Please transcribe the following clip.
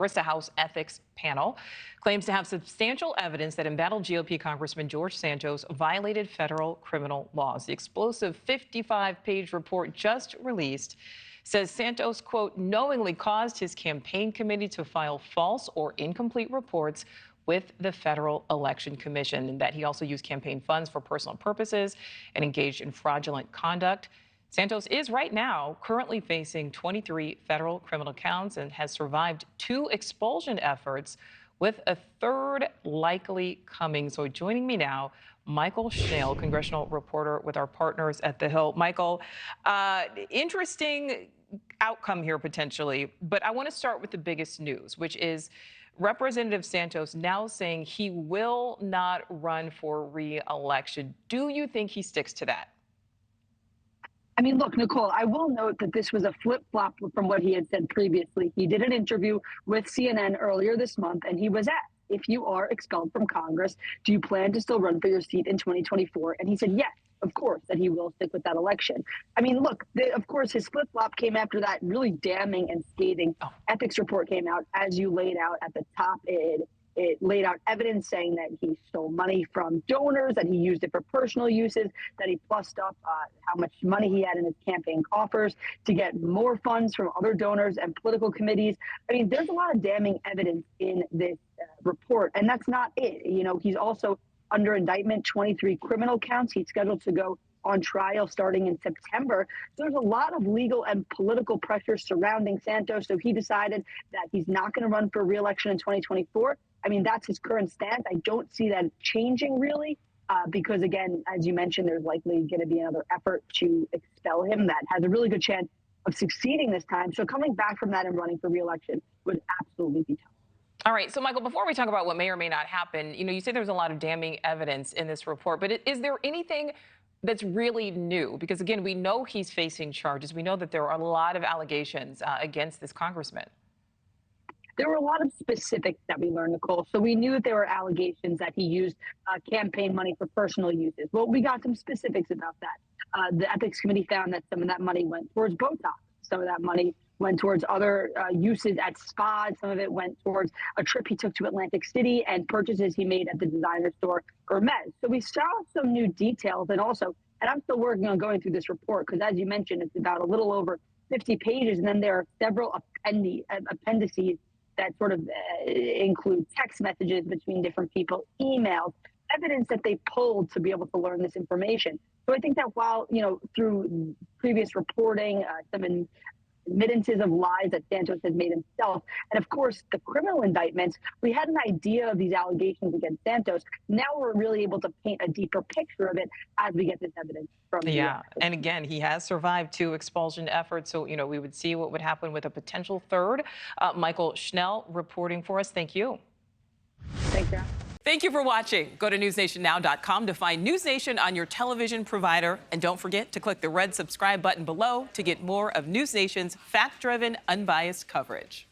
A House ethics panel claims to have substantial evidence that embattled GOP Congressman George Santos violated federal criminal laws. The explosive 55-page report just released says Santos, quote, knowingly caused his campaign committee to file false or incomplete reports with the Federal Election Commission, and that he also used campaign funds for personal purposes and engaged in fraudulent conduct. Santos is right now currently facing 23 federal criminal counts and has survived 2 expulsion efforts, with a 3rd likely coming. So joining me now, Mychael Schnell, congressional reporter with our partners at The Hill. Mychael, interesting outcome here potentially, but I want to start with the biggest news, which is Representative Santos now saying he will not run for re-election. Do you think he sticks to that? I mean, look, Nichole, I will note that this was a flip-flop from what he had said previously. He did an interview with CNN earlier this month, and he was asked, if you are expelled from Congress, do you plan to still run for your seat in 2024? And he said, yes, of course, that he will stick with that election. I mean, look, of course, his flip-flop came after that really damning and scathing ethics report came out, as you laid out at the top. It laid out evidence saying that he stole money from donors, that he used it for personal uses, that he plussed up how much money he had in his campaign coffers to get more funds from other donors and political committees. I mean, there's a lot of damning evidence in this report, and that's not it. You know, he's also under indictment, 23 criminal counts. He's scheduled to go on trial starting in September. So there's a lot of legal and political pressure surrounding Santos. So he decided that he's not going to run for re-election in 2024. I mean, that's his current stance. I don't see that changing really, because again, as you mentioned, there's likely going to be another effort to expel him that has a really good chance of succeeding this time. So coming back from that and running for re-election would absolutely be tough. All right. So, Mychael, before we talk about what may or may not happen, you say there's a lot of damning evidence in this report, but is there anything that's really new? Because, again, we know he's facing charges. We know that there are a lot of allegations against this congressman. There were a lot of specifics that we learned, Nichole. So we knew that there were allegations that he used campaign money for personal uses. Well, we got some specifics about that. The ethics committee found that some of that money went towards Botox. Some of that money went towards other uses at spas. Some of it went towards a trip he took to Atlantic City and purchases he made at the designer store Hermes. So we saw some new details, and I'm still working on going through this report because, as you mentioned, it's about a little over 50 pages, and then there are several appendices that sort of include text messages between different people, emails, evidence that they pulled to be able to learn this information. So I think that while, through previous reporting, some admittances of lies that Santos has made himself, and of course the criminal indictments, we had an idea of these allegations against Santos. Now we're really able to paint a deeper picture of it as we get this evidence from and again, he has survived 2 expulsion efforts, so we would see what would happen with a potential 3rd. Mychael Schnell reporting for us. Thank you. Thanks, John. Thank you for watching. Go to newsnationnow.com to find News Nation on your television provider. And don't forget to click the red subscribe button below to get more of News Nation's fact-driven, unbiased coverage.